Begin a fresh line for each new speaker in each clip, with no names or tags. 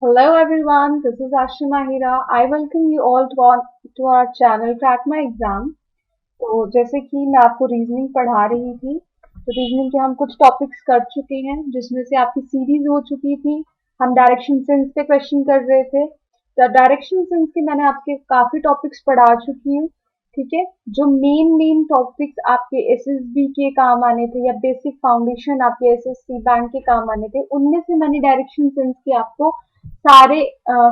Hello everyone, this is Ashima Mahira. I welcome you all to our channel Crack My Exam. तो जैसे कि मैं आपको reasoning पढ़ा रही थी, तो रीजनिंग के हम कुछ टॉपिक्स कर चुके हैं, जिसमें से आपकी सीरीज हो चुकी थी। हम डायरेक्शन सेंस पे क्वेश्चन कर रहे थे। तो डायरेक्शन सेंस के मैंने आपके काफी टॉपिक्स पढ़ा चुकी हूँ। ठीक है, जो मेन मेन टॉपिक्स आपके एसएसबी के काम आने थे या बेसिक फाउंडेशन आपके एसएससी बैंक के काम आने थे, उनमें से मैंने डायरेक्शन सेंस के आपको सारे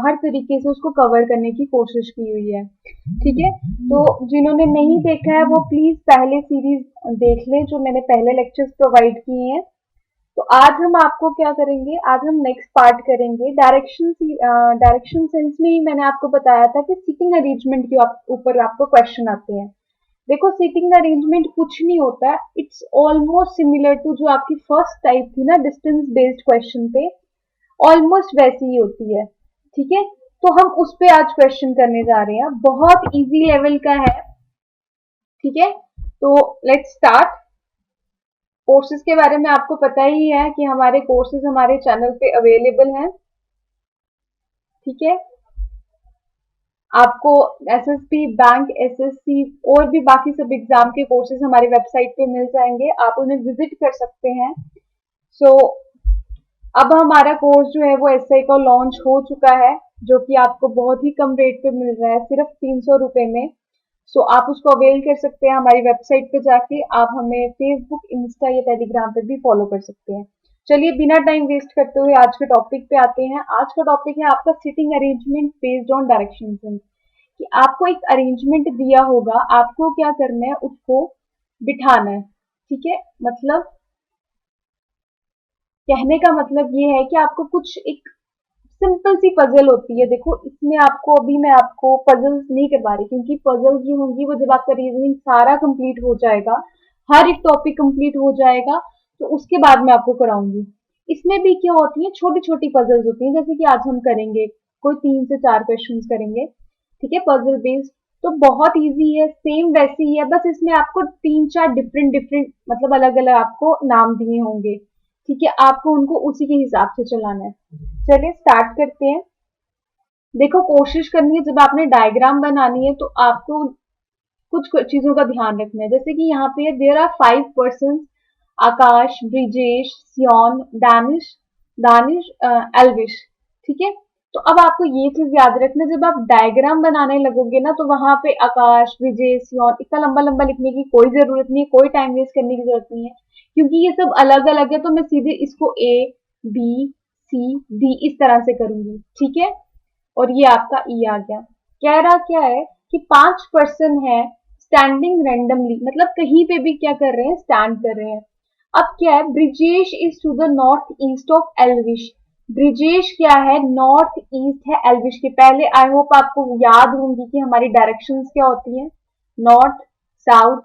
हर तरीके से उसको कवर करने की कोशिश की हुई है। ठीक है, तो जिन्होंने नहीं देखा है वो प्लीज पहले सीरीज देख लें जो मैंने पहले लेक्चर्स प्रोवाइड किए हैं। तो आज हम आपको क्या करेंगे, आज हम नेक्स्ट पार्ट करेंगे डायरेक्शन सेंस में ही मैंने आपको बताया था कि सीटिंग अरेंजमेंट के ऊपर आपको क्वेश्चन आते हैं। देखो, सीटिंग अरेंजमेंट कुछ नहीं होता, इट्स ऑलमोस्ट सिमिलर टू जो आपकी फर्स्ट टाइप थी ना, डिस्टेंस बेस्ड क्वेश्चन पे, ऑलमोस्ट वैसी ही होती है। ठीक है, तो हम उस पे आज क्वेश्चन करने जा रहे हैं, बहुत इजी लेवल का है। ठीक है, तो लेट्स स्टार्ट। कोर्सेज के बारे में आपको पता ही है कि हमारे कोर्सेज हमारे चैनल पे अवेलेबल हैं। ठीक है, आपको एसएसपी बैंक, एसएससी और भी बाकी सब एग्जाम के कोर्सेज हमारी वेबसाइट पे मिल जाएंगे, आप उन्हें विजिट कर सकते हैं। सो अब हमारा कोर्स जो है वो एसआई का लॉन्च हो चुका है, जो कि आपको बहुत ही कम रेट पे मिल रहा है, सिर्फ 300 रुपए में। सो आप उसको अवेल कर सकते हैं हमारी वेबसाइट पे जाके। आप हमें फेसबुक, इंस्टा या टेलीग्राम पे भी फॉलो कर सकते हैं। चलिए बिना टाइम वेस्ट करते हुए आज के टॉपिक पे आते हैं। आज का टॉपिक है आपका sitting arrangement based on direction sense. कि आपको एक अरेंजमेंट दिया होगा, आपको क्या करना है, उसको बिठाना है। ठीक है, मतलब कहने का मतलब ये है कि आपको कुछ एक सिंपल सी पजल होती है। देखो, इसमें आपको अभी मैं आपको पजल्स नहीं करवा रही, क्योंकि पजल्स जो होंगी वो जब आपका रीजनिंग सारा कंप्लीट हो जाएगा, हर एक टॉपिक कंप्लीट हो जाएगा, तो उसके बाद मैं आपको कराऊंगी। इसमें भी क्या होती है, छोटी छोटी पजल्स होती हैं, जैसे कि आज हम करेंगे कोई 3 से 4 क्वेश्चन करेंगे। ठीक है, पजल बेस्ड, तो बहुत इजी है, सेम वैसी ही है, बस इसमें आपको 3 4 डिफरेंट डिफरेंट मतलब अलग अलग आपको नाम दिए होंगे। ठीक है, आपको उनको उसी के हिसाब से चलाना है। चलिए स्टार्ट करते हैं। देखो, कोशिश करनी है जब आपने डायग्राम बनानी है तो आपको कुछ चीजों का ध्यान रखना है। जैसे कि यहाँ पे देयर आर 5 पर्सन: आकाश, ब्रिजेश, सियोन, दानिश, एल्विश। ठीक है, तो अब आपको ये चीज याद रखना, जब आप डायग्राम बनाने लगोगे ना, तो वहां पे आकाश, विजय, सियोन इतना लंबा लंबा लिखने की कोई जरूरत नहीं है, कोई टाइम वेस्ट करने की जरूरत नहीं है, क्योंकि ये सब अलग अलग है। तो मैं सीधे इसको ए, बी, सी, डी इस तरह से करूंगी। ठीक है, और ये आपका ई आ गया। कह रहा क्या है कि 5 पर्सन है स्टैंडिंग रेंडमली, मतलब कहीं पे भी क्या कर रहे हैं, स्टैंड कर रहे हैं। अब क्या है, Brijesh is to the north east of Elvish. Brijesh क्या है, नॉर्थ ईस्ट है एल्विश के। पहले आई होप आपको याद होंगी कि हमारी डायरेक्शंस क्या होती हैं, नॉर्थ, साउथ,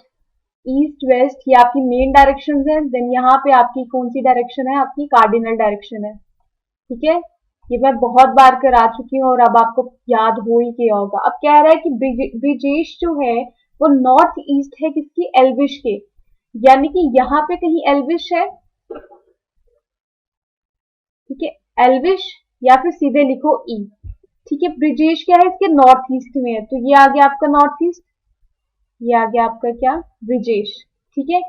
ईस्ट, वेस्ट, ये आपकी मेन डायरेक्शंस है। देन यहाँ पे आपकी कौन सी डायरेक्शन है, आपकी कार्डिनल डायरेक्शन है। ठीक है, ये मैं बहुत बार करा चुकी हूँ और अब आपको याद हो ही गया होगा। अब कह रहा है कि ब्रिजेश जो है वो नॉर्थ ईस्ट है किसकी, एल्विश के, यानी कि यहाँ पे कहीं एल्विश है। ठीक है, एल्विश, या फिर सीधे लिखो ई। ठीक है, ब्रिजेश क्या है, इसके नॉर्थ ईस्ट में है, तो ये आ गया आपका नॉर्थ ईस्ट, ये आ गया आपका क्या, ब्रिजेश। ठीक है,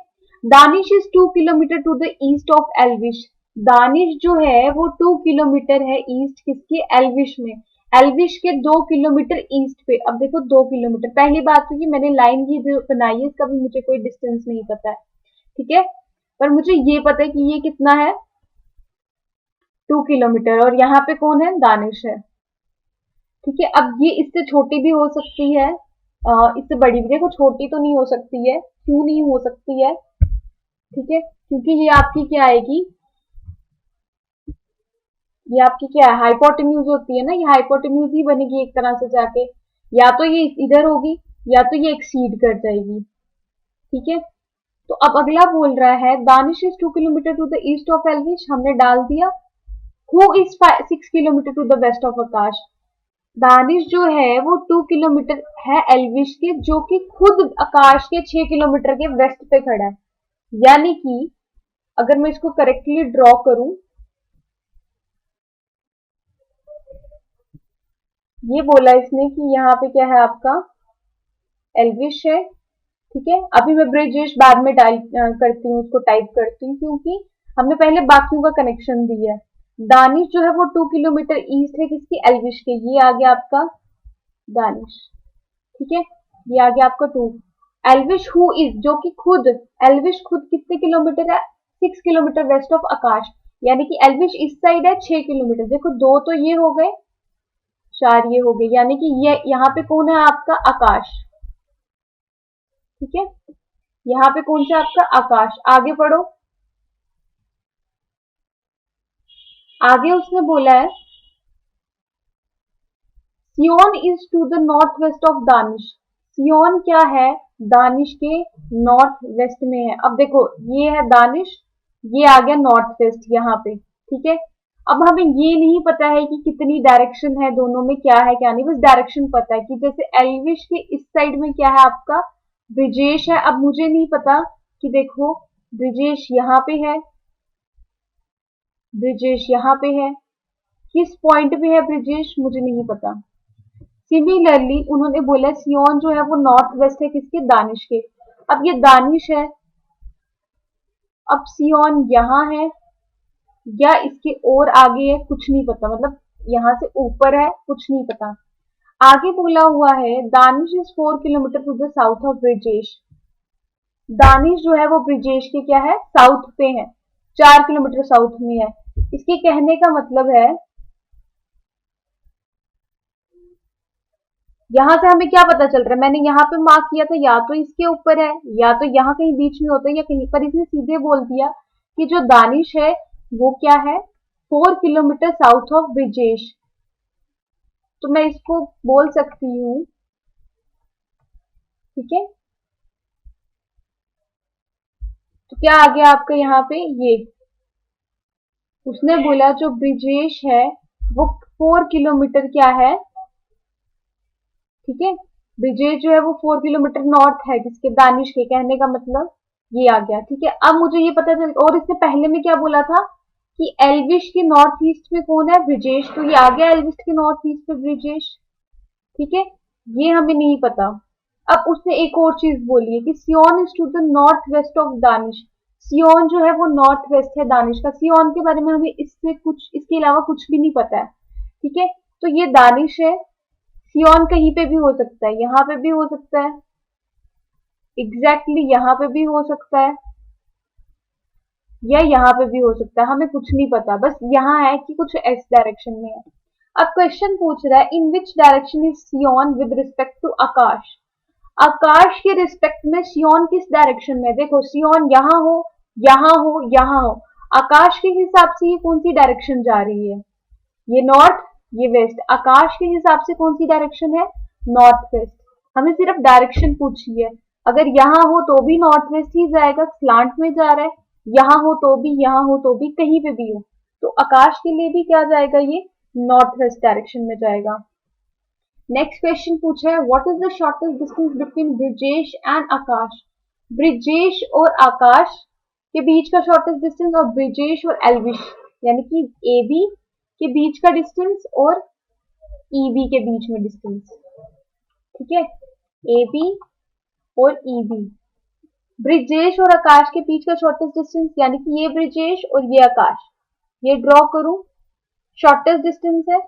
Danish is 2 kilometre to the east of Elvish. Danish जो है वो 2 किलोमीटर है ईस्ट किसके, एल्विश में। एल्विश के 2 किलोमीटर ईस्ट पे। अब देखो 2 किलोमीटर, पहली बात तो कि मैंने लाइन की जो बनाई है इसका भी मुझे कोई डिस्टेंस नहीं पता है। ठीक है, पर मुझे ये पता है कि ये कितना है, 2 किलोमीटर, और यहाँ पे कौन है, दानिश है। ठीक है, अब ये इससे छोटी भी हो सकती है, इससे बड़ी भी। देखो, छोटी तो नहीं हो सकती है, क्यों नहीं हो सकती है, ठीक है, क्योंकि ये आपकी क्या आएगी, ये आपकी क्या है, हाइपोटेन्यूज होती है ना, ये हाइपोटेन्यूज ही बनेगी एक तरह से जाके, या तो ये इधर होगी या तो ये एक्सीड कर जाएगी। ठीक है, तो अब अगला बोल रहा है Danish is 2 kilometre to the east of Elvish, हमने डाल दिया। Who is 6 kilometre to the west of Akash. Danish जो है वो 2 किलोमीटर है एल्विश के, जो कि खुद आकाश के 6 किलोमीटर के वेस्ट पे खड़ा है। यानी कि अगर मैं इसको करेक्टली ड्रॉ करूं, ये बोला इसने कि यहाँ पे क्या है आपका एल्विश है, ठीक है। अभी मैं ब्रिजेश बाद में डाल करती हूँ, उसको टाइप करती हूँ, क्योंकि हमने पहले बाकियों का कनेक्शन दिया है। दानिश जो है वो 2 किलोमीटर ईस्ट है किसकी, एल्विश के। ये आ गया आपका दानिश, ठीक है। ये आ गया आपका 2। एल्विश हु इज, जो कि खुद, एल्विश खुद कितने किलोमीटर है, 6 किलोमीटर वेस्ट ऑफ आकाश, यानी कि एल्विश इस साइड है 6 किलोमीटर। देखो दो तो ये हो गए, 4 ये हो गए, यानी कि ये यहाँ पे कौन है आपका आकाश, ठीक है। यहाँ पे कौन सा आपका आकाश। आगे पढ़ो, आगे उसने बोला है Zion is to the north west of Danish. Zion क्या है, दानिश के नॉर्थ वेस्ट में है। अब देखो ये है दानिश, ये आ गया नॉर्थ वेस्ट यहाँ पे, ठीक है। अब हमें ये नहीं पता है कि कितनी डायरेक्शन है दोनों में, क्या है क्या नहीं, बस डायरेक्शन पता है कि जैसे एल्विश के इस साइड में क्या है आपका ब्रिजेश है। अब मुझे नहीं पता कि देखो ब्रिजेश यहाँ पे है, ब्रिजेश यहाँ पे है, किस पॉइंट पे है ब्रिजेश मुझे नहीं पता। सिमिलरली उन्होंने बोला सियोन जो है वो नॉर्थ वेस्ट है किसके, दानिश के। अब ये दानिश है, अब सियोन यहाँ है या इसके और आगे है कुछ नहीं पता, मतलब यहाँ से ऊपर है कुछ नहीं पता। आगे बोला हुआ है Danish is 4 kilometre to the south of Brijesh. Danish जो है वो ब्रिजेश के क्या है, साउथ पे है, 4 किलोमीटर साउथ में है। इसके कहने का मतलब है यहाँ से हमें क्या पता चल रहा है, मैंने यहाँ पे मार्क किया था या तो इसके ऊपर है या तो यहाँ कहीं बीच में होता है या कहीं पर, इसने सीधे बोल दिया कि जो दानिश है वो क्या है, 4 किलोमीटर साउथ ऑफ ब्रिजेश। तो मैं इसको बोल सकती हूँ, ठीक है। तो क्या आ गया आपका यहाँ पे, ये उसने बोला जो ब्रिजेश है वो 4 किलोमीटर क्या है, ठीक है। ब्रिजेश जो है वो 4 किलोमीटर नॉर्थ है किसके, दानिश के। कहने का मतलब ये आ गया, ठीक है। अब मुझे ये पता चल, और इसने पहले में क्या बोला था कि एल्विश के नॉर्थ ईस्ट में कौन है, ब्रिजेश। तो ये आ गया एल्विश के नॉर्थ ईस्ट पे ब्रिजेश, ठीक है। ये हमें नहीं पता। अब उसने एक और चीज बोली है कि Zion is to the north west of Danish. Zion जो है वो नॉर्थ वेस्ट है दानिश का। सियोन के बारे में हमें इससे कुछ, इसके अलावा कुछ भी नहीं पता है, ठीक है। तो ये दानिश है, सियोन कहीं पे भी हो सकता है, यहाँ पे भी हो सकता है, एग्जैक्टली यहाँ पे भी हो सकता है या यहाँ पे भी हो सकता है, हमें कुछ नहीं पता, बस यहाँ है कि कुछ एस डायरेक्शन में है। अब क्वेश्चन पूछ रहा है in which direction is Zion with respect to Akash. Akash के रिस्पेक्ट में सियोन किस डायरेक्शन में, देखो सियोन यहाँ हो, यहाँ हो, यहाँ हो, आकाश के हिसाब से ये कौन सी डायरेक्शन जा रही है, ये नॉर्थ, ये वेस्ट। आकाश के हिसाब से कौन सी डायरेक्शन है, नॉर्थ वेस्ट। हमें सिर्फ डायरेक्शन पूछी है, अगर यहाँ हो तो भी नॉर्थ वेस्ट ही जाएगा, स्लांट में जा रहा है, यहाँ हो तो भी, यहाँ हो तो भी, कहीं पे भी हो, तो आकाश के लिए भी क्या जाएगा, ये नॉर्थ वेस्ट डायरेक्शन में जाएगा। नेक्स्ट क्वेश्चन पूछा है what is the shortest distance between Brijesh and Akash. Brijesh और आकाश के बीच का शॉर्टेस्ट डिस्टेंस और ब्रिजेश और एल्विश यानी कि ए बी के बीच का डिस्टेंस और ईबी के बीच में डिस्टेंस, ठीक है। ए बी और ईबी, ब्रिजेश और आकाश के बीच का शॉर्टेस्ट डिस्टेंस यानी कि ये ब्रिजेश और ये आकाश, ये ड्रॉ करूं, शॉर्टेस्ट डिस्टेंस है।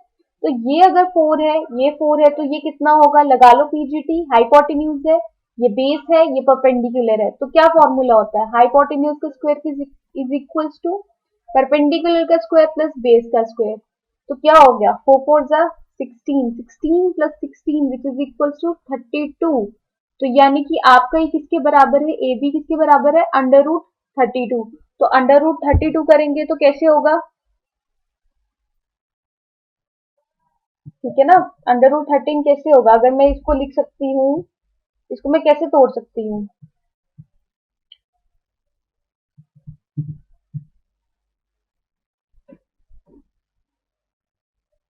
तो ये अगर 4 है, ये 4 है, तो ये कितना होगा, लगा लो पीजीटी, हाइपोटेन्यूज है, ये बेस है, ये परपेंडिकुलर है। तो क्या फॉर्मूला होता है, हाइपोटेन्यूज का square is equals to perpendicular का स्क्वायर प्लस बेस का स्क्वायर। तो क्या हो गया, 4 4 जा 16, 16 plus 16 which is equals to 32। तो यानी कि आपका ये किसके बराबर है, ए बी किसके बराबर है, अंडर रूट 32। तो अंडर रूट 32 करेंगे तो कैसे होगा, ठीक है ना। अंडर रूट 13 कैसे होगा, अगर मैं इसको लिख सकती हूँ, इसको मैं कैसे तोड़ सकती हूँ,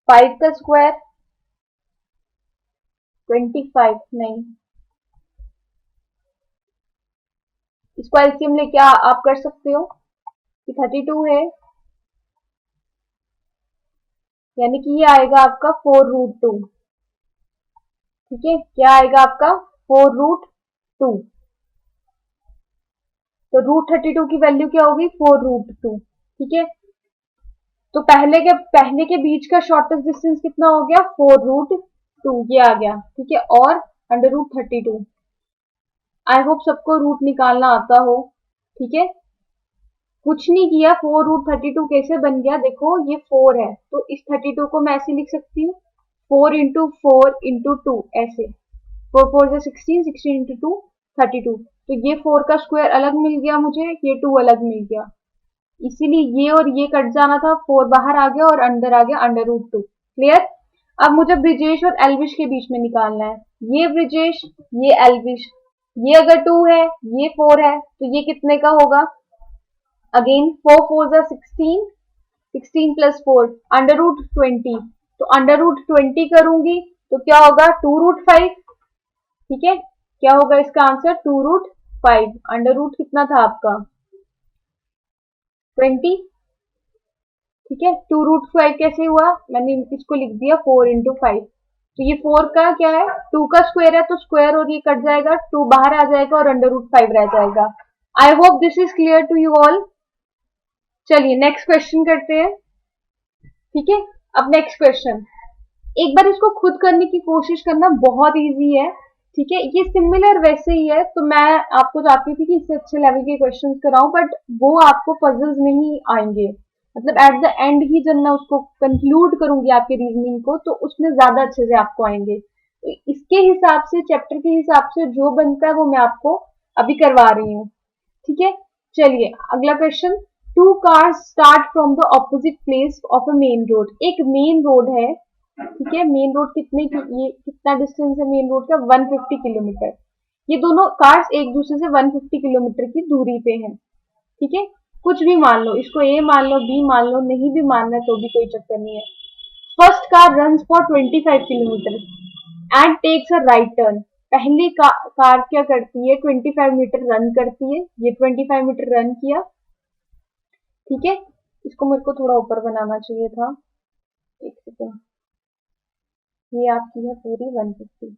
5 का स्क्वायर 25, नहीं, इसको एलसीएम लेके आप कर सकते हो कि 32 है, यानी कि ये आएगा आपका 4 रूट 2, ठीक है, क्या आएगा आपका 4√2। तो √32 की वैल्यू क्या होगी 4√2। ठीक है, तो पहले के बीच का शॉर्टेस्ट डिस्टेंस कितना हो गया 4√2, ये आ गया। ठीक है, और √32। आई होप सबको रूट निकालना आता हो। ठीक है, कुछ नहीं किया, 4√32 कैसे बन गया, देखो ये 4 है तो इस 32 को मैं ऐसे लिख सकती हूँ 4 × 4 × 2 ऐसे। 4 4 16, 16 × 2 32। तो ये 4 का स्क्वायर अलग मिल गया मुझे, ये 2 अलग मिल गया, इसीलिए ये और ये कट जाना था, 4 बाहर आ गया और अंदर आ गया √2। क्लियर। अब मुझे ब्रिजेश और एल्विश के बीच में निकालना है। ये ब्रिजेश, ये एल्विश, ये अगर 2 है, ये 4 है, तो ये कितने का होगा। अगेन 4 4 16, 16 + 4 √20। तो √20 करूंगी तो क्या होगा 2√5। ठीक है, क्या होगा इसका आंसर 2√5। अंडर रूट कितना था आपका 20। ठीक है, 2√5 कैसे हुआ, मैंने इसको लिख दिया 4 × 5। तो ये 4 का क्या है 2 का स्क्वायर है, तो स्क्वायर और ये कट जाएगा, 2 बाहर आ जाएगा और √5 रह जाएगा। I hope this is clear to you all. चलिए नेक्स्ट क्वेश्चन करते हैं। ठीक है, अब नेक्स्ट क्वेश्चन, एक बार इसको खुद करने की कोशिश करना, बहुत इजी है। ठीक है, ये सिमिलर वैसे ही है, तो मैं आपको चाहती थी कि इससे अच्छे लेवल के क्वेश्चंस कराऊं, बट वो आपको पजल्स में ही आएंगे, मतलब एट द एंड ही जब मैं उसको कंक्लूड करूंगी आपके रीजनिंग को, तो उसमें ज्यादा अच्छे से आपको आएंगे। तो इसके हिसाब से, चैप्टर के हिसाब से जो बनता है वो मैं आपको अभी करवा रही हूँ। ठीक है, चलिए अगला question. 2 cars start from the opposite place of a main road. एक मेन रोड है, ठीक है, मेन रोड कितने की, ये कितना डिस्टेंस है मेन रोड का 150 किलोमीटर। ये दोनों कार्स एक दूसरे से 150 किलोमीटर की दूरी पे हैं। ठीक है, कुछ भी मान लो, इसको ए मान लो, बी मान लो, नहीं भी मानना है तो भी कोई चक्कर नहीं है। First car runs for 25 kilometre and takes a right turn. पहली कार क्या करती है 25 मीटर रन करती है, ये 25 मीटर रन किया। ठीक है, इसको मेरे को थोड़ा ऊपर बनाना चाहिए था, एक सेकेंड। ये आपकी है पूरी 150।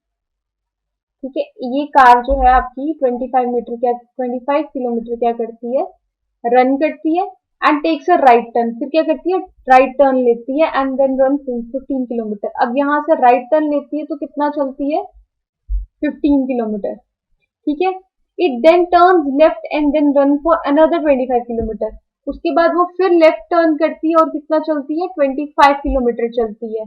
ठीक है, ये कार जो है आपकी 25 किलोमीटर क्या करती है रन करती है and takes a right turn. फिर क्या करती है राइट टर्न लेती है एंड देन रन 15 किलोमीटर। अब यहाँ से राइट टर्न लेती है तो कितना चलती है 15 किलोमीटर। ठीक है, it then turns left and then run for another 25 kilometre. उसके बाद वो फिर लेफ्ट टर्न करती है और कितना चलती है 25 किलोमीटर चलती है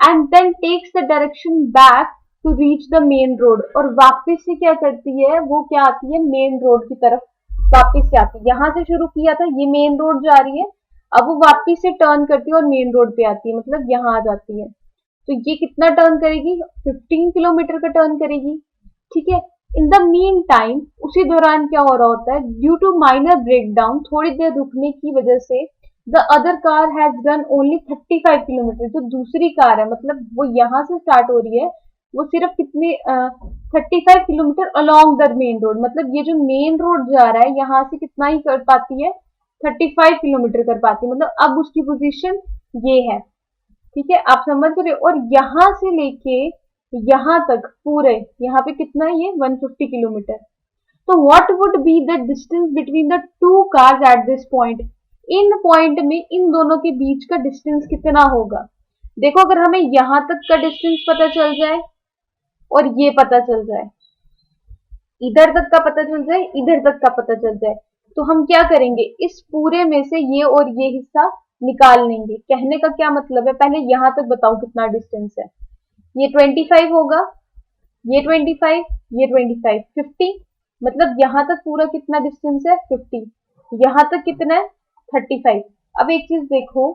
and then takes the direction back to reach the main road. और वापस से क्या करती है, वो क्या आती है मेन रोड की तरफ वापस से आती है। यहाँ से शुरू किया था, ये मेन रोड जा रही है, अब वो वापस से टर्न करती है और मेन रोड पे आती है, मतलब यहाँ आ जाती है। तो ये कितना टर्न करेगी 15 किलोमीटर का टर्न करेगी। ठीक है, इन द मीन टाइम, उसी दौरान क्या हो रहा होता है, ड्यू टू माइनर ब्रेकडाउन, थोड़ी देर रुकने की वजह से, the other car has run only 35 kilometre. जो दूसरी कार है, मतलब वो यहाँ से स्टार्ट हो रही है, वो सिर्फ कितने 35 kilometre along the main road, मतलब ये जो मेन रोड जा रहा है यहाँ से कितना ही कर पाती है 35 किलोमीटर कर पाती है, मतलब अब उसकी पोजीशन ये है। ठीक है, आप समझ रहे हो, और यहाँ से लेके यहाँ तक पूरे, यहाँ पे कितना है ये 150 किलोमीटर। तो what would be the distance between the two cars at this point. In point में इन दोनों के बीच का डिस्टेंस कितना होगा। देखो, अगर हमें यहाँ तक का डिस्टेंस पता चल जाए और ये पता चल जाए, इधर तक का पता चल जाए, इधर तक का पता चल जाए, तो हम क्या करेंगे, इस पूरे में से ये और ये हिस्सा निकाल लेंगे। कहने का क्या मतलब है, पहले यहां तक बताओ कितना डिस्टेंस है। ये 25 होगा, ये 25, ये 25, 50, मतलब यहां तक पूरा कितना डिस्टेंस है 50, यहां तक कितना है 35। अब एक चीज देखो,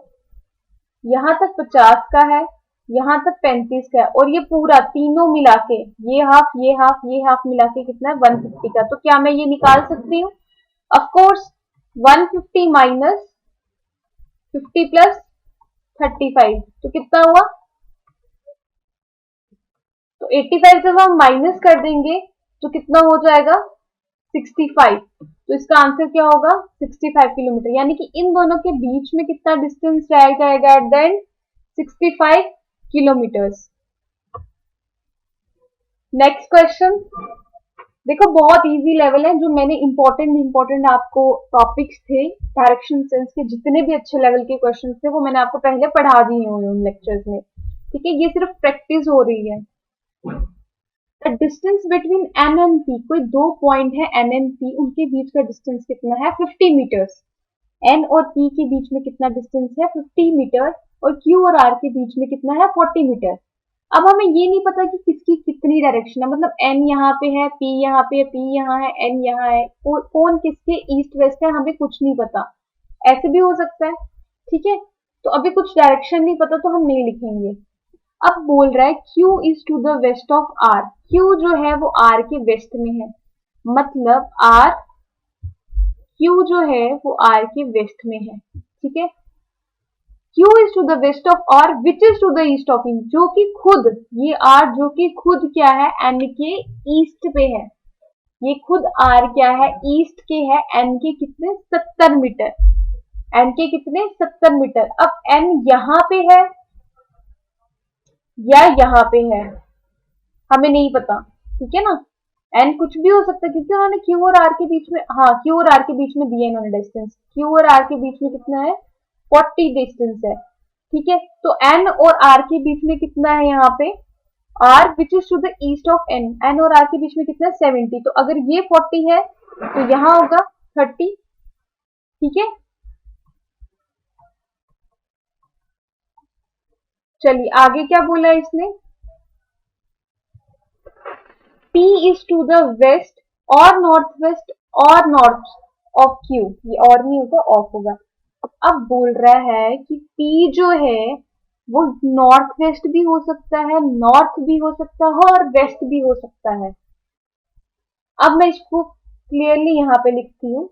यहाँ तक 50 का है, यहाँ तक 35 का है, और ये पूरा तीनों मिला के, ये हाफ, ये हाफ, ये हाफ मिला के कितना है 150 का। तो क्या मैं ये निकाल सकती हूँ, ऑफ कोर्स 150 माइनस 50 प्लस 35, तो कितना हुआ, तो 85 जब हम माइनस कर देंगे तो कितना हो जाएगा 65। तो इसका आंसर क्या होगा 65 किलोमीटर, यानी कि इन दोनों के बीच में कितना डिस्टेंस रह जाएगा at the end 65 kilometres. Next question देखो, बहुत इजी लेवल है। जो मैंने इंपॉर्टेंट आपको टॉपिक्स थे डायरेक्शन सेंस के, जितने भी अच्छे लेवल के क्वेश्चन थे वो मैंने आपको पहले पढ़ा दिए हुए उन लेक्चर्स में। ठीक है, ये सिर्फ प्रैक्टिस हो रही है। The distance between N and P, कोई दो पॉइंट है एन एंड पी, उनके बीच का डिस्टेंस कितना है? 50 मीटर्स। एन और पी के बीच में कितना डिस्टेंस है? 50 मीटर। और क्यू और आर के बीच में कितना है? 40 मीटर। अब हमें ये नहीं पता कि किसकी कितनी डायरेक्शन है, मतलब एन यहाँ पे है, पी यहाँ पे है, पी यहाँ है, एन यहाँ है, कौन किसके ईस्ट वेस्ट है, हमें कुछ नहीं पता। ऐसे भी हो सकता है। ठीक है, तो अभी कुछ डायरेक्शन नहीं पता तो हम नहीं लिखेंगे। अब बोल रहा है Q is to the west of R। Q जो है वो R के वेस्ट में है, मतलब Q जो है वो R के वेस्ट में है। ठीक है, Q is to the west of R which is to the east of N, जो कि खुद, ये R जो कि खुद क्या है? N के ईस्ट पे है। ये खुद R क्या है? ईस्ट के है। N के कितने? 70 मीटर। N के कितने? 70 मीटर। अब N यहाँ पे है या यहाँ पे है, हमें नहीं पता। ठीक है ना, एन कुछ भी हो सकता है क्योंकि उन्होंने क्यू और आर के बीच में, हाँ क्यू और आर के बीच में दिए इन्होंने डिस्टेंस। क्यू और आर के बीच में कितना है? 40 डिस्टेंस है। ठीक है, तो एन और आर के बीच में कितना है? यहाँ पे R which is to the east of N, N और आर के बीच में कितना है? 70। तो अगर ये 40 है तो यहाँ होगा 30। ठीक है, चलिए आगे क्या बोला है इसने? P is to the west और नॉर्थ वेस्ट और नॉर्थ ऑफ Q, ये और नहीं होगा, ऑफ होगा। अब बोल रहा है कि P जो है वो नॉर्थ वेस्ट भी हो सकता है, नॉर्थ भी हो सकता है और वेस्ट भी हो सकता है। अब मैं इसको क्लियरली यहाँ पे लिखती हूँ,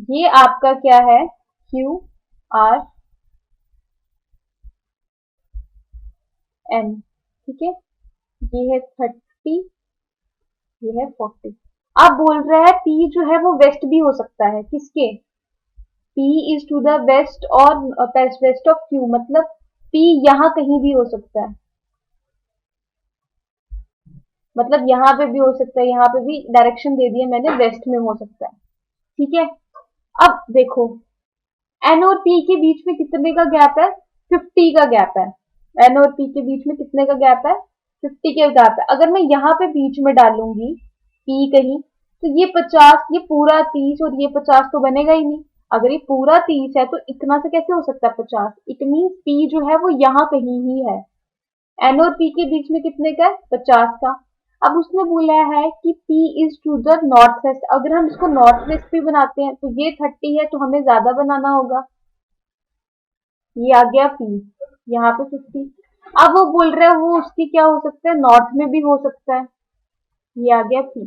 ये आपका क्या है? Q R N। ठीक है, ये है 30, ये है 40। अब बोल रहा है P जो है वो वेस्ट भी हो सकता है, किसके? P is to the west और वेस्ट ऑफ Q, मतलब P यहाँ कहीं भी हो सकता है, मतलब यहाँ पे भी हो सकता है, यहाँ पे भी डायरेक्शन दे दिया मैंने, वेस्ट में हो सकता है। ठीक है, अब देखो N और P के बीच में कितने का गैप है? 50 का गैप है। N और P के बीच में कितने का गैप है? 50 के गैप है। अगर मैं यहाँ पे बीच में डालूंगी P कहीं, तो ये 50, ये पूरा 30 और ये 50 तो बनेगा ही नहीं। अगर ये पूरा 30 है तो इतना से कैसे हो सकता है 50? इट मीन P जो है वो यहाँ कहीं ही है। N और P के बीच में कितने का है? 50 का। अब उसने बोला है कि P is to the north west. अगर हम इसको नॉर्थ वेस्ट भी बनाते हैं तो ये 30 है तो हमें ज्यादा बनाना होगा। ये आ गया P, यहाँ पे 50। अब वो बोल रहे हैं वो उसकी क्या हो सकता है? नॉर्थ में भी हो सकता है। ये आ गया P।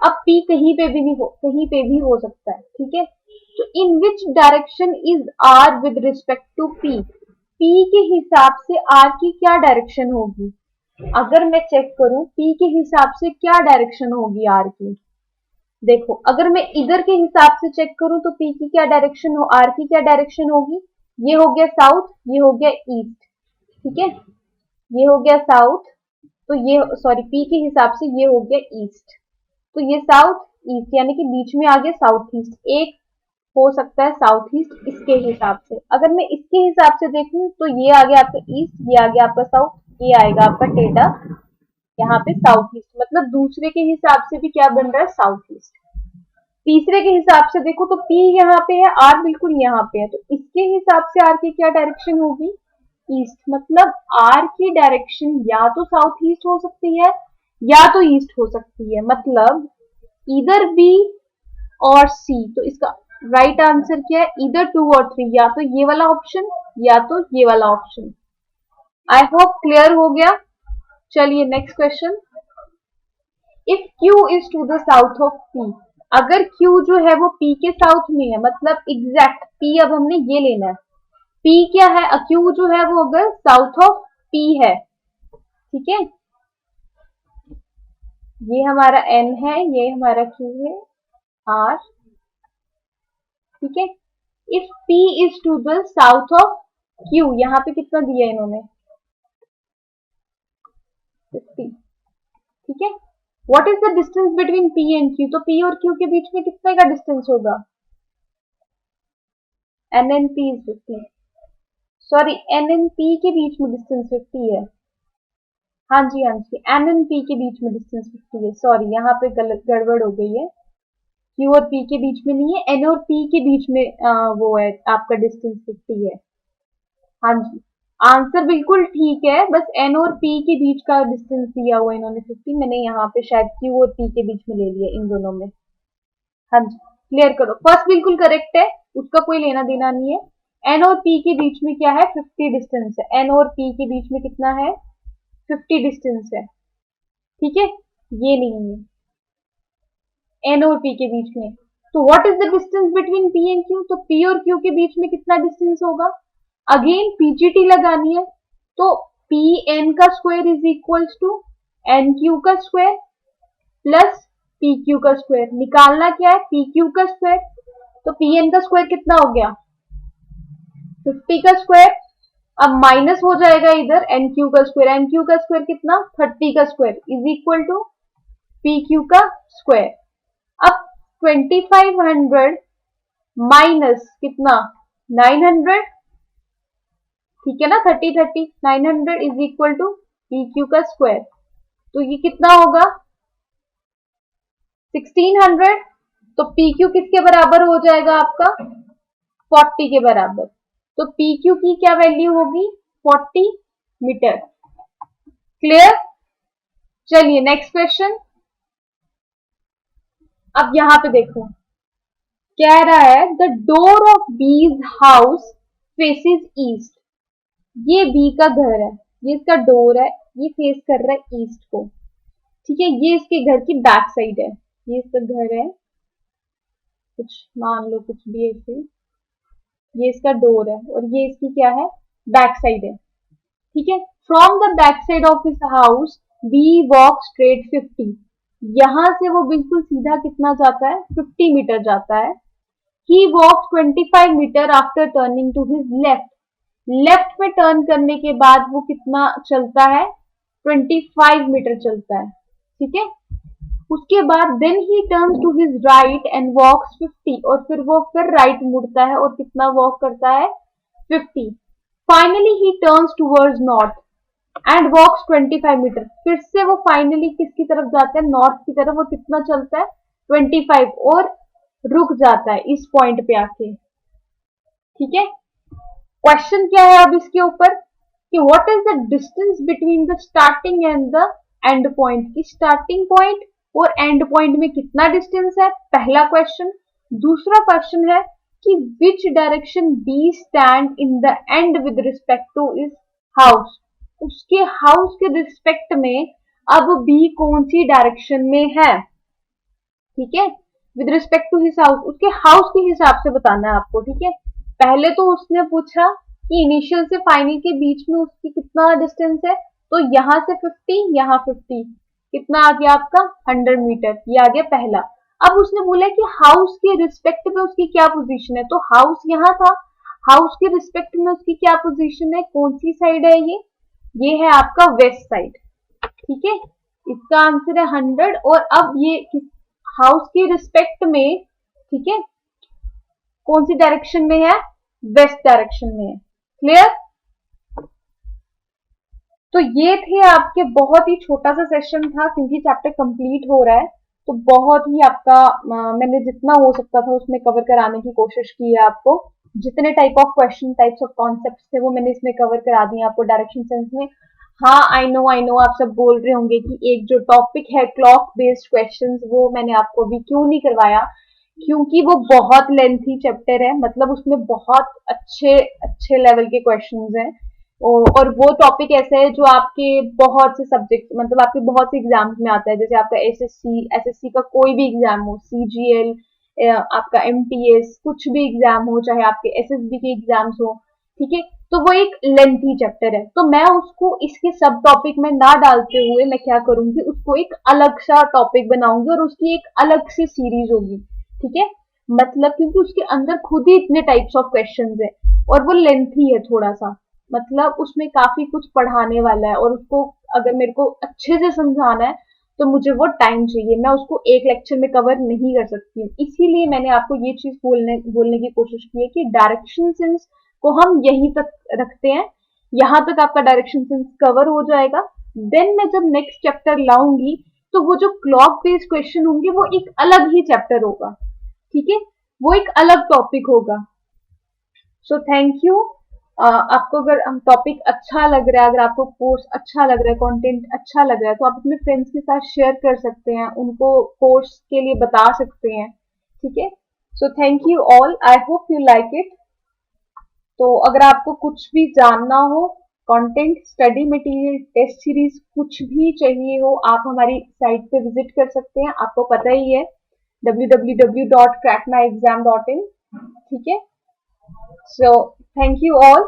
अब P कहीं पे भी नहीं हो, कहीं पे भी हो सकता है। ठीक है, तो in which direction is R with respect to P, P के हिसाब से R की क्या डायरेक्शन होगी? अगर मैं चेक करूं P के हिसाब से क्या डायरेक्शन होगी R की, देखो अगर मैं इधर के हिसाब से चेक करूं तो P की क्या डायरेक्शन हो, R की क्या डायरेक्शन होगी? ये हो गया साउथ, ये हो गया ईस्ट। ठीक है, ये हो गया साउथ, तो ये सॉरी P के हिसाब से ये हो गया ईस्ट, तो ये साउथ ईस्ट यानी कि बीच में आ गया साउथ ईस्ट। एक हो सकता है साउथ ईस्ट इसके हिसाब से। अगर मैं इसके हिसाब से देखूं तो ये आ गया आपका ईस्ट, ये आ गया आपका साउथ, ये आएगा आपका टेढ़ा यहाँ पे साउथ ईस्ट, मतलब दूसरे के हिसाब से भी क्या बन रहा है? South east. तीसरे के हिसाब से देखो तो P यहाँ पे है, R बिल्कुल यहाँ पे है, तो इसके हिसाब से R की क्या डायरेक्शन होगी? ईस्ट, मतलब R की डायरेक्शन या तो साउथ ईस्ट हो सकती है या तो ईस्ट हो सकती है, मतलब इधर बी और सी। तो इसका राइट आंसर क्या है? इधर 2 और 3, या तो ये वाला ऑप्शन या तो ये वाला ऑप्शन। आई होप क्लियर हो गया। चलिए next question. If Q is to the south of P, अगर Q जो है वो P के साउथ में है, मतलब एग्जैक्ट P, अब हमने ये लेना है P क्या है, Q जो है वो अगर साउथ ऑफ P है, ठीक है, ये हमारा N है, ये हमारा Q है, R। ठीक है, if P is to the south of Q, यहाँ पे कितना दिया इन्होंने? 50, ठीक है। What is the distance between P and Q? तो P और Q के बीच में कितने का डिस्टेंस होगा? N and P is 50, sorry N and P के बीच में डिस्टेंस 50 है। हाँ जी हाँ जी, N एंड P के बीच में डिस्टेंस 50 है, सॉरी यहाँ पे गलत गड़बड़ हो गई है। Q और P के बीच में नहीं है, N और P के बीच में वो है आपका डिस्टेंस 50 है। हाँ जी, आंसर बिल्कुल ठीक है, बस N और P के बीच का डिस्टेंस दिया हुआ है इन्होंने 50, मैंने यहाँ पे शायद Q और P के बीच में ले लिया इन दोनों में। हाँ जी, क्लियर करो। फर्स्ट बिल्कुल करेक्ट है, उसका कोई लेना देना नहीं है। N और P के बीच में क्या है? 50 डिस्टेंस है। N और P के बीच में कितना है? 50 डिस्टेंस है, ठीक है, ये नहीं है N और P के बीच में। तो what is the distance between P and Q? तो P और Q के बीच में कितना डिस्टेंस होगा? अगेन पीजीटी लगानी है, तो Pn का square is equals to NQ का स्क्वायर प्लस PQ का स्क्वायर। निकालना क्या है? PQ का स्क्वायर, तो Pn का स्क्वायर कितना हो गया? 50 का स्क्वायर। अब माइनस हो जाएगा इधर NQ का स्क्वायर, NQ का स्क्वायर कितना? 30 का square is equal to PQ का स्क्वायर। अब 2500 माइनस कितना? 900, ठीक है ना, 30 30, 900 इज इक्वल टू PQ का स्क्वायर। तो ये कितना होगा? 1600। तो PQ किसके बराबर हो जाएगा आपका? 40 के बराबर। तो PQ की क्या वैल्यू होगी? 40 मीटर। क्लियर? चलिए नेक्स्ट क्वेश्चन। अब यहां पे देखो, कह रहा है द डोर ऑफ बीज हाउस फेसेस ईस्ट। ये बी का घर है, ये इसका डोर है, ये फेस कर रहा है ईस्ट को, ठीक है। ये इसके घर की बैक साइड है, ये इसका घर है, कुछ मान लो कुछ भी ऐसे, ये इसका डोर है और ये इसकी क्या है? बैक साइड है, ठीक है। From the back side of his house B walk straight 50। यहां से वो बिल्कुल सीधा कितना जाता है? 50 मीटर जाता है। He walks 25 metre after turning to his left. Left में टर्न करने के बाद वो कितना चलता है? 25 मीटर चलता है, ठीक है। उसके बाद then he turns to his right and walks 50, और फिर वो फिर राइट मुड़ता है और कितना वॉक करता है? 50। Finally he turns towards north and walks 25 metre. फिर से वो फाइनली किसकी तरफ जाता है? नॉर्थ की तरफ। वो कितना चलता है? 25, और रुक जाता है इस पॉइंट पे आके, ठीक है। क्वेश्चन क्या है अब इसके ऊपर कि what is the distance between the starting and the end point. की स्टार्टिंग पॉइंट और एंड पॉइंट में कितना डिस्टेंस है? पहला क्वेश्चन। दूसरा क्वेश्चन है कि which direction B stand in the end with respect to his house. उसके हाउस के रिस्पेक्ट में अब बी कौन सी डायरेक्शन में है, ठीक है। With respect to his house, उसके हाउस के हिसाब से बताना है आपको, ठीक है। पहले तो उसने पूछा कि इनिशियल से फाइनल के बीच में उसकी कितना डिस्टेंस है, तो यहां से 50, यहां 50, कितना आ गया आपका? 100 मीटर, ये आ गया पहला। अब उसने बोला कि हाउस के रिस्पेक्ट में उसकी क्या पोजीशन है, तो हाउस यहाँ था, हाउस के रिस्पेक्ट में उसकी क्या पोजीशन है? कौन सी साइड है ये है आपका वेस्ट साइड, ठीक है। इसका आंसर है 100। और अब ये हाउस के रिस्पेक्ट में, ठीक है, कौन सी डायरेक्शन में है? वेस्ट डायरेक्शन में है। क्लियर? तो ये थे आपके, बहुत ही छोटा सा सेशन था क्योंकि चैप्टर कंप्लीट हो रहा है, तो बहुत ही आपका मैंने जितना हो सकता था उसमें कवर कराने की कोशिश की है आपको। जितने type of question, types of concepts थे वो मैंने इसमें कवर करा दिए आपको डायरेक्शन सेंस में। हाँ, आई नो आप सब बोल रहे होंगे कि एक जो टॉपिक है क्लॉक बेस्ड क्वेश्चंस, वो मैंने आपको अभी क्यों नहीं करवाया, क्योंकि वो बहुत लेंथी चैप्टर है, मतलब उसमें बहुत अच्छे अच्छे लेवल के क्वेश्चंस हैं। और वो टॉपिक ऐसा है जो आपके बहुत से सब्जेक्ट, मतलब आपके बहुत से एग्जाम्स में आता है, जैसे आपका एसएससी का कोई भी एग्जाम हो, सीजीएल, आपका एमटीएस, कुछ भी एग्जाम हो, चाहे आपके एसएसबी के एग्जाम्स हो, ठीक है। तो वो एक लेंथी चैप्टर है, तो मैं उसको इसके सब टॉपिक में ना डालते हुए मैं क्या करूंगी, उसको एक अलग सा टॉपिक बनाऊंगी और उसकी एक अलग सी सीरीज होगी, ठीक है। मतलब क्योंकि उसके अंदर खुद ही इतने टाइप्स ऑफ क्वेश्चंस है और वो लेंथी है थोड़ा सा, मतलब उसमें काफी कुछ पढ़ाने वाला है और उसको अगर मेरे को अच्छे से समझाना है तो मुझे वो टाइम चाहिए, मैं उसको एक लेक्चर में कवर नहीं कर सकती हूँ। इसीलिए मैंने आपको ये चीज बोलने की कोशिश की है कि डायरेक्शन सेंस को हम यहीं तक रखते हैं, यहाँ तक आपका डायरेक्शन सेंस कवर हो जाएगा। देन मैं जब नेक्स्ट चैप्टर लाऊंगी तो वो जो क्लॉक बेस्ड क्वेश्चन होंगे वो एक अलग ही चैप्टर होगा, ठीक है, वो एक अलग टॉपिक होगा। सो थैंक यू। आपको अगर टॉपिक अच्छा लग रहा है, अगर आपको कोर्स अच्छा लग रहा है, कंटेंट अच्छा लग रहा है, तो आप अपने फ्रेंड्स के साथ शेयर कर सकते हैं, उनको कोर्स के लिए बता सकते हैं, ठीक है। So thank you all, I hope you like it. तो अगर आपको कुछ भी जानना हो, content, study material, test series, कुछ भी चाहिए हो, आप हमारी साइट पे विजिट कर सकते हैं, आपको पता ही है www.crackmyexam.in, ठीक है। So thank you all.